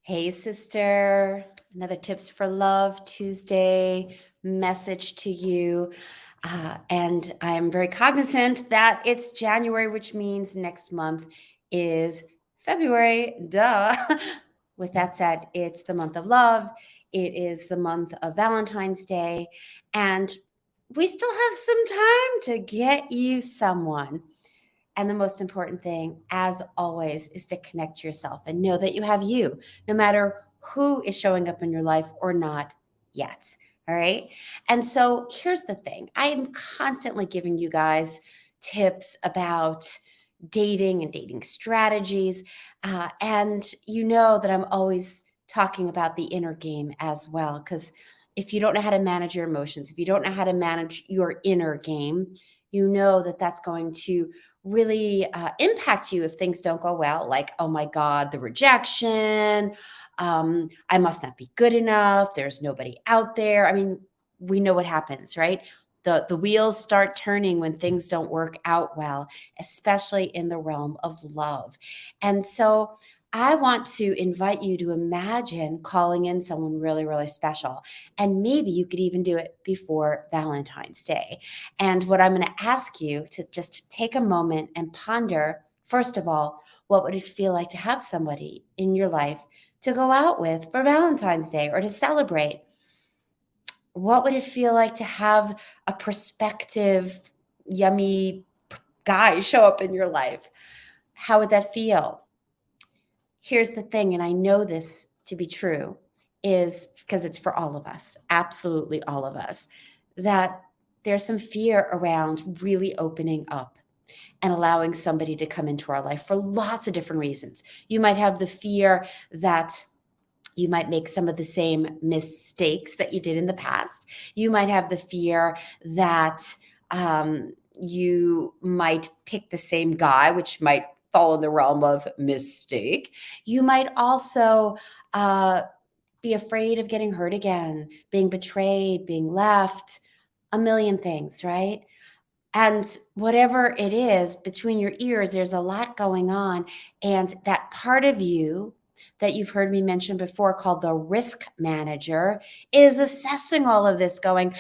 Hey, sister. Another Tips for Love Tuesday message to you. And I'm very cognizant that it's January, which means next month is February. Duh. With that said, it's the month of love. It is the month of Valentine's Day. And we still have some time to get you someone. And the most important thing, as always, is to connect to yourself and know that you have you, no matter who is showing up in your life or not yet. All right. And so here's the thing, I am constantly giving you guys tips about dating and dating strategies. And you know that I'm always talking about the inner game as well. Because if you don't know how to manage your emotions, if you don't know how to manage your inner game, you know that that's going to really impact you if things don't go well, like, oh my God, the rejection. I must not be good enough. There's nobody out there. I mean, we know what happens, right? The wheels start turning when things don't work out well, especially in the realm of love. And so I want to invite you to imagine calling in someone really, really special. And maybe you could even do it before Valentine's Day. And what I'm going to ask you to just take a moment and ponder, first of all, what would it feel like to have somebody in your life to go out with for Valentine's Day or to celebrate? What would it feel like to have a prospective, yummy guy show up in your life? How would that feel? Here's the thing, and I know this to be true, is because it's for all of us, absolutely all of us, that there's some fear around really opening up and allowing somebody to come into our life for lots of different reasons. You might have the fear that you might make some of the same mistakes that you did in the past. You might have the fear that you might pick the same guy, which might fall in the realm of mistake. You might also be afraid of getting hurt again, being betrayed, being left, a million things, right? And whatever it is between your ears, there's a lot going on. And that part of you that you've heard me mention before, called the risk manager, is assessing all of this, going,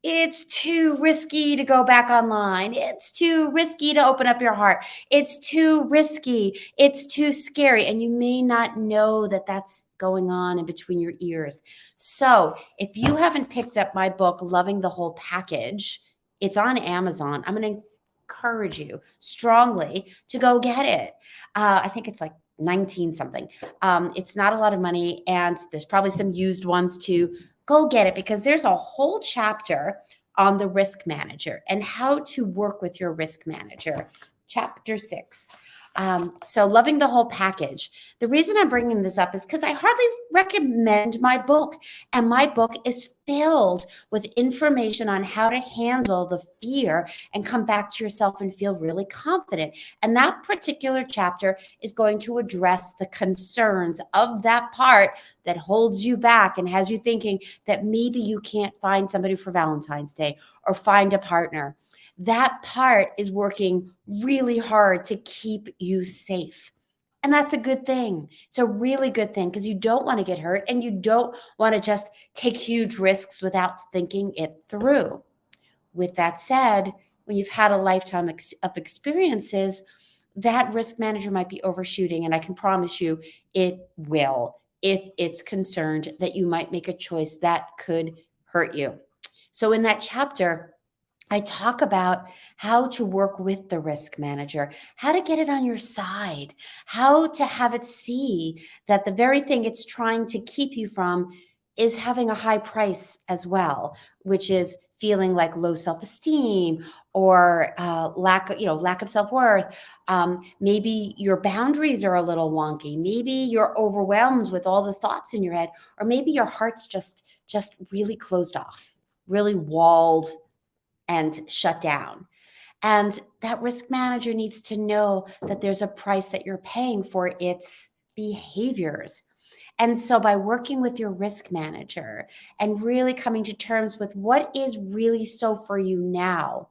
it's too risky to go back online. It's too risky to open up your heart. It's too risky. It's too scary. And you may not know that that's going on in between your ears. So if you haven't picked up my book, Loving the Whole Package, it's on Amazon. I'm going to encourage you strongly to go get it. I think it's like 19 something. It's not a lot of money, and there's probably some used ones too. Go get it, because there's a whole chapter on the risk manager and how to work with your risk manager. Chapter 6. So loving the whole package. The reason I'm bringing this up is because I hardly recommend my book. And my book is filled with information on how to handle the fear and come back to yourself and feel really confident. And that particular chapter is going to address the concerns of that part that holds you back and has you thinking that maybe you can't find somebody for Valentine's Day or find a partner. That part is working really hard to keep you safe. And that's a good thing. It's a really good thing, because you don't want to get hurt and you don't want to just take huge risks without thinking it through. With that said, when you've had a lifetime of experiences, that risk manager might be overshooting. And I can promise you it will, if it's concerned that you might make a choice that could hurt you. So in that chapter, I talk about how to work with the risk manager, how to get it on your side, how to have it see that the very thing it's trying to keep you from is having a high price as well, which is feeling like low self-esteem or lack of self-worth. Maybe your boundaries are a little wonky. Maybe you're overwhelmed with all the thoughts in your head, or maybe your heart's just really closed off, really walled and shut down. And that risk manager needs to know that there's a price that you're paying for its behaviors. And so by working with your risk manager and really coming to terms with what is really so for you now,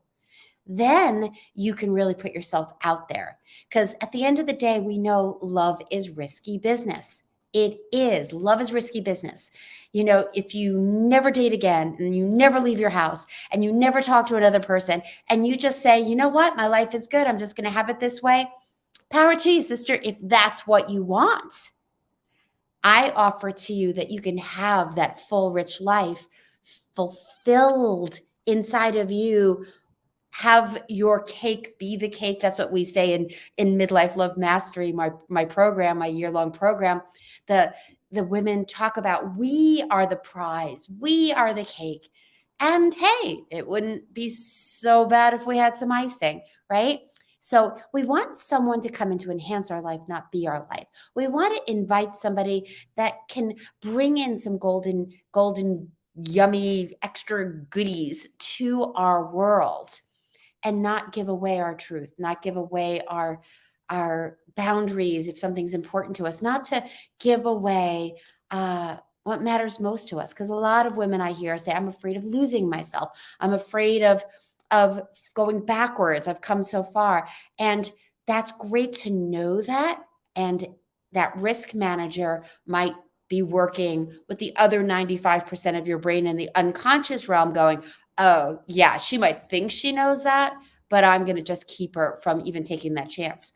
then you can really put yourself out there. Because at the end of the day, we know love is risky business. It is. Love is risky business. You know, if you never date again and you never leave your house and you never talk to another person and you just say, you know what, my life is good, I'm just going to have it this way. Power to you, sister, if that's what you want. I offer to you that you can have that full, rich life fulfilled inside of you. Have your cake be the cake. That's what we say in Midlife Love Mastery, my program, my year-long program. The the women talk about, we are the prize, we are the cake. And hey, it wouldn't be so bad if we had some icing, right? So we want someone to come in to enhance our life, not be our life. We want to invite somebody that can bring in some golden, yummy extra goodies to our world and not give away our truth, not give away our boundaries if something's important to us, not to give away what matters most to us. Because a lot of women I hear say, I'm afraid of losing myself. I'm afraid of going backwards. I've come so far. And that's great to know that. And that risk manager might be working with the other 95% of your brain in the unconscious realm going, oh, yeah, she might think she knows that, but I'm going to just keep her from even taking that chance.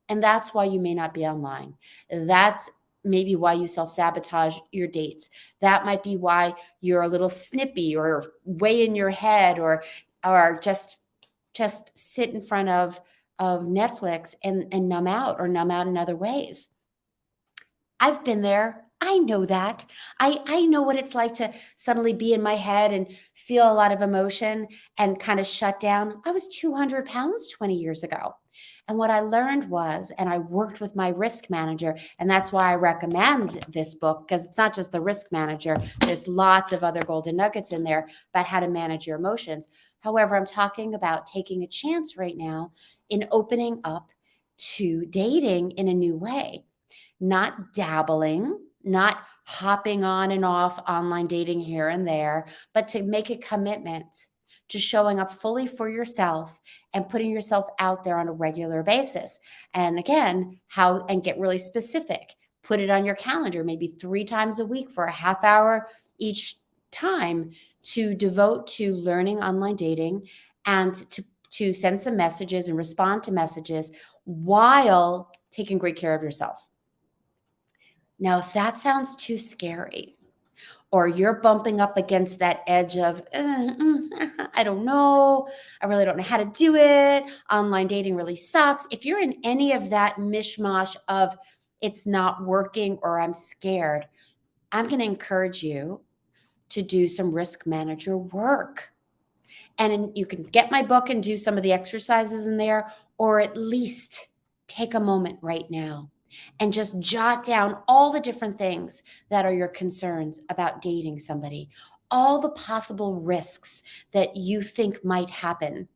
And that's why you may not be online. That's maybe why you self-sabotage your dates. That might be why you're a little snippy or way in your head or just sit in front of Netflix and numb out or numb out in other ways. I've been there. I know that. I know what it's like to suddenly be in my head and feel a lot of emotion and kind of shut down. I was 200 pounds 20 years ago. And what I learned was, and I worked with my risk manager, and that's why I recommend this book, because it's not just the risk manager. There's lots of other golden nuggets in there about how to manage your emotions. However, I'm talking about taking a chance right now in opening up to dating in a new way, not dabbling, not hopping on and off online dating here and there, but to make a commitment to showing up fully for yourself and putting yourself out there on a regular basis. And again, and get really specific. Put it on your calendar, maybe 3 times a week for a half hour each time to devote to learning online dating and to send some messages and respond to messages while taking great care of yourself. Now, if that sounds too scary, or you're bumping up against that edge of, I don't know, I really don't know how to do it, online dating really sucks. If you're in any of that mishmash of it's not working or I'm scared, I'm going to encourage you to do some risk manager work. And you can get my book and do some of the exercises in there, or at least take a moment right now and just jot down all the different things that are your concerns about dating somebody, all the possible risks that you think might happen.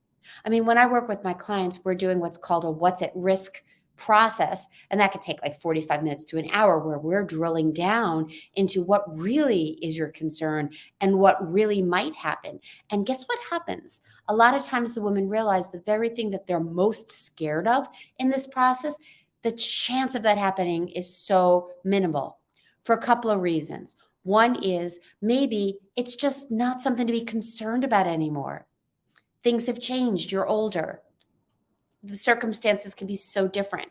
I mean, when I work with my clients, we're doing what's called a what's at risk process. And that could take like 45 minutes to an hour, where we're drilling down into what really is your concern and what really might happen. And guess what happens? A lot of times the women realize the very thing that they're most scared of in this process, the chance of that happening is so minimal for a couple of reasons. One is maybe it's just not something to be concerned about anymore. Things have changed. You're older. The circumstances can be so different.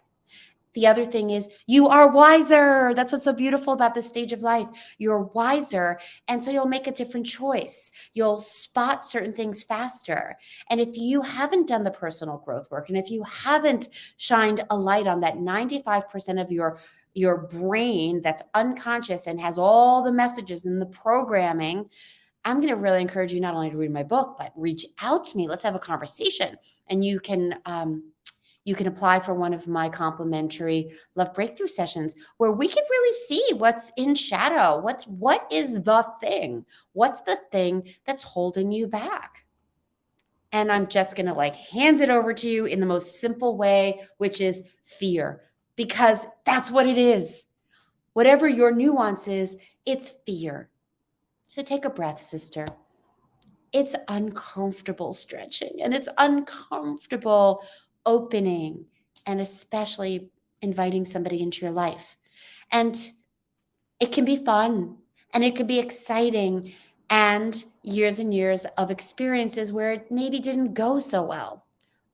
The other thing is you are wiser. That's what's so beautiful about this stage of life. You're wiser. And so you'll make a different choice. You'll spot certain things faster. And if you haven't done the personal growth work, and if you haven't shined a light on that 95% of your brain that's unconscious and has all the messages and the programming, I'm going to really encourage you not only to read my book, but reach out to me. Let's have a conversation. And you can apply for one of my complimentary love breakthrough sessions, where we can really see what's in shadow. What is the thing? What's the thing that's holding you back? And I'm just going to hand it over to you in the most simple way, which is fear, because that's what it is. Whatever your nuance is, it's fear. So take a breath, sister. It's uncomfortable stretching, and it's uncomfortable opening, and especially inviting somebody into your life. And It can be fun and it could be exciting and years of experiences where it maybe didn't go so well.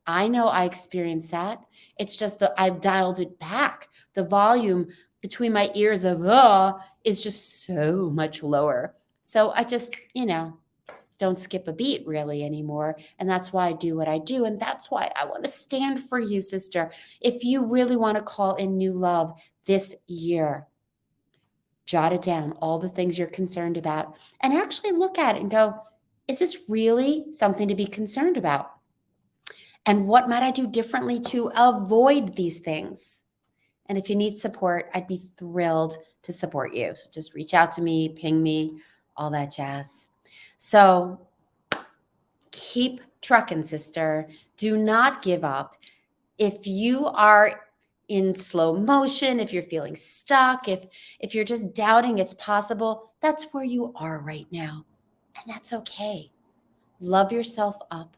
I know I experienced that. It's just that I've dialed it back. The volume between my ears of is just so much lower. So I just, don't skip a beat really anymore. And that's why I do what I do. And that's why I want to stand for you, sister. If you really want to call in new love this year, jot it down, all the things you're concerned about, and actually look at it and go, is this really something to be concerned about? And what might I do differently to avoid these things? And if you need support, I'd be thrilled to support you. So just reach out to me, ping me, all that jazz. So keep trucking, sister. Do not give up. If you are in slow motion, if you're feeling stuck, if you're just doubting it's possible, that's where you are right now. And that's okay. Love yourself up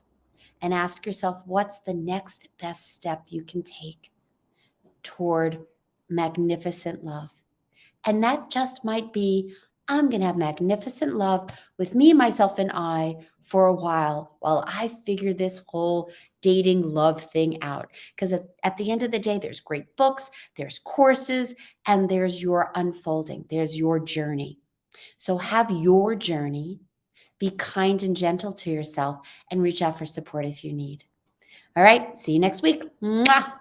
and ask yourself what's the next best step you can take toward magnificent love. And that just might be, I'm going to have magnificent love with me, myself, and I for a while I figure this whole dating love thing out. Because at the end of the day, there's great books, there's courses, and there's your unfolding, there's your journey. So have your journey, be kind and gentle to yourself, and reach out for support if you need. All right, see you next week. Mwah!